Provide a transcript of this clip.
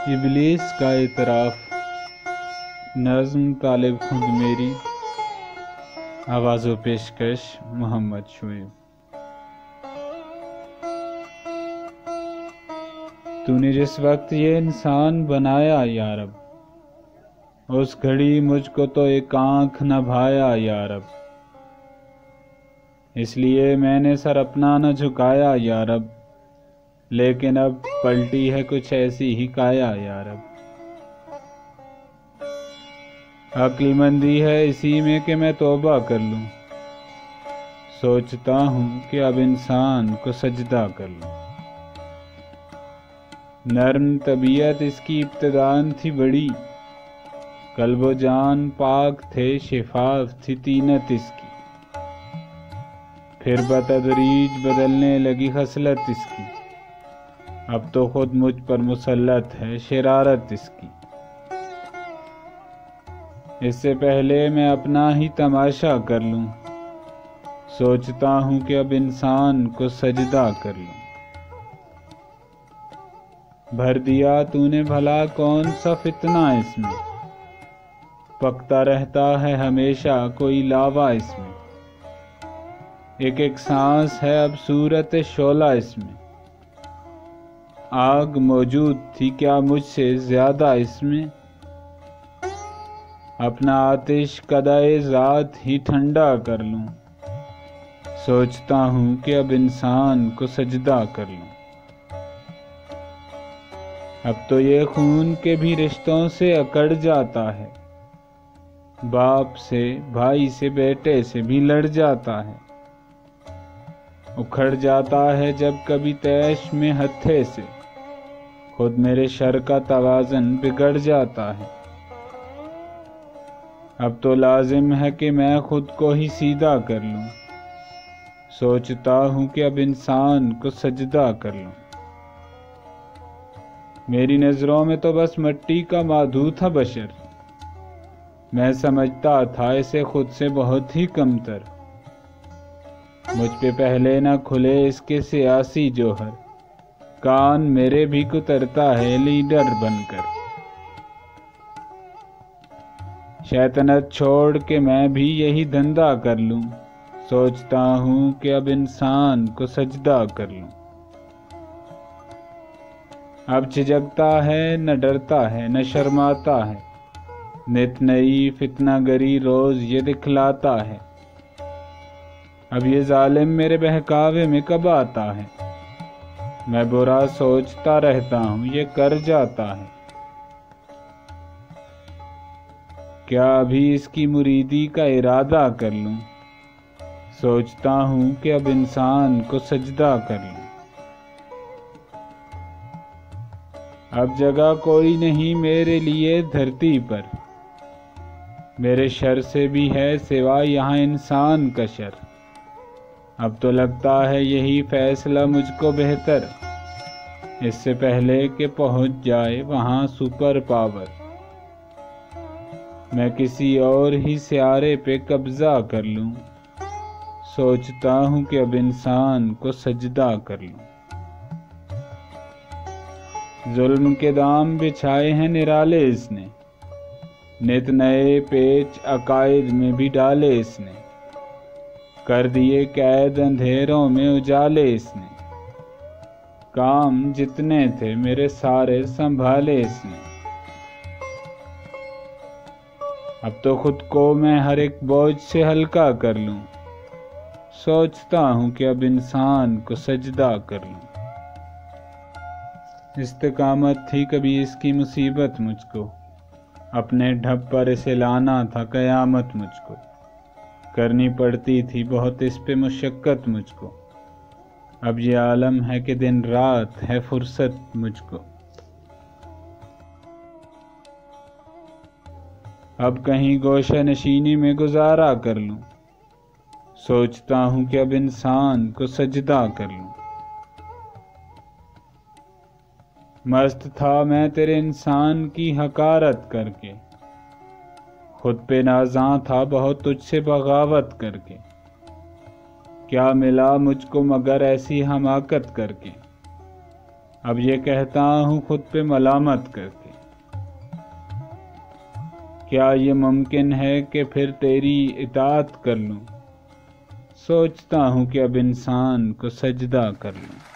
ابلیس کا اعتراف، نظم طالب خود میری، آواز و پیشکش محمد شعیب۔ تو نے جس وقت یہ انسان بنایا یا رب، اس گھڑی مجھ کو تو ایک آنکھ نہ بھایا یا رب، اس لیے میں نے سر اپنا نہ جھکایا یا رب، لیکن اب پلٹی ہے کچھ ایسی ہی کایا یا رب۔ عقل مندی ہے اسی میں کہ میں توبہ کر لوں، سوچتا ہوں کہ اب انسان کو سجدہ کر لوں۔ نرم طبیعت اس کی ابتداءً تھی بڑی، قلب و جان پاک تھے، شفاف تھی طینت اس کی، پھر بتدریج بدلنے لگی خصلت اس کی، اب تو خود مجھ پر مسلط ہے شرارت اس کی۔ اس سے پہلے میں اپنا ہی تماشا کر لوں، سوچتا ہوں کہ اب انسان کو سجدہ کر لوں۔ بھر دیا تو نے بھلا کون سا فتنہ اس میں، پکتا رہتا ہے ہمیشہ کوئی لاوا اس میں، ایک ایک سانس ہے اب صورت شعلہ اس میں، آگ موجود تھی کیا مجھ سے زیادہ اس میں، اپنا آتش قدائے ذات ہی ٹھنڈا کر لوں، سوچتا ہوں کہ اب انسان کو سجدہ کر لوں۔ اب تو یہ خون کے بھی رشتوں سے اکڑ جاتا ہے، باپ سے بھائی سے بیٹے سے بھی لڑ جاتا ہے، اکھڑ جاتا ہے جب کبھی تیش میں ہتھے سے، خود میرے شر کا توازن بگڑ جاتا ہے۔ اب تو لازم ہے کہ میں خود کو ہی سیدھا کر لوں، سوچتا ہوں کہ اب انسان کو سجدہ کر لوں۔ میری نظروں میں تو بس مٹی کا مادھو تھا بشر، میں سمجھتا تھا اسے خود سے بہت ہی کمتر، مجھ پہ پہلے نہ کھلے اس کے سیاسی جوہر، کان میرے بھی کترتا ہے لیڈر بن کر۔ شیطنت چھوڑ کے میں بھی یہی دھندا کر لوں، سوچتا ہوں کہ اب انسان کو سجدہ کر لوں۔ اب جھجکتا ہے نہ ڈرتا ہے نہ شرماتا ہے، نت نئی فتنہ گری روز یہ دکھلاتا ہے، اب یہ ظالم میرے بہکاوے میں کب آتا ہے، میں برا سوچتا رہتا ہوں یہ کر جاتا ہے، کیا ابھی اس کی مریدی کا ارادہ کر لوں، سوچتا ہوں کہ اب انسان کو سجدہ کر لوں۔ اب جگہ کوئی نہیں میرے لیے دھرتی پر، میرے شر سے بھی ہے سوا یہاں انسان کا شر، اب تو لگتا ہے یہی فیصلہ مجھ کو بہتر، اس سے پہلے کہ پہنچ جائے وہاں سپر پاور، میں کسی اور ہی سیارے پہ قبضہ کر لوں، سوچتا ہوں کہ اب انسان کو سجدہ کر لوں۔ ظلم کے دام بچھائے ہیں نرالے اس نے، نت نئے پیچ عقائد میں بھی ڈالے اس نے، کر دیے قید اندھیروں میں اجالے اس نے، کام جتنے تھے میرے سارے سنبھالے اس نے، اب تو خود کو میں ہر ایک بوجھ سے ہلکا کر لوں، سوچتا ہوں کہ اب انسان کو سجدہ کر لوں۔ استقامت تھی کبھی اس کی مصیبت مجھ کو، اپنے ڈھب پر اسے لانا تھا قیامت مجھ کو، کرنی پڑتی تھی بہت اس پہ مشقت مجھ کو، اب یہ عالم ہے کہ دن رات ہے فرصت مجھ کو، اب کہیں گوشہ نشینی میں گزارا کر لوں، سوچتا ہوں کہ اب انسان کو سجدہ کر لوں۔ مست تھا میں تیرے انسان کی حقارت کر کے، خود پہ نازاں تھا بہت تجھ سے بغاوت کر کے، کیا ملا مجھ کو مگر ایسی حماقت کر کے، اب یہ کہتا ہوں خود پہ ملامت کر کے، کیا یہ ممکن ہے کہ پھر تیری اطاعت کر لوں؟ سوچتا ہوں کہ اب انسان کو سجدہ کر لوں۔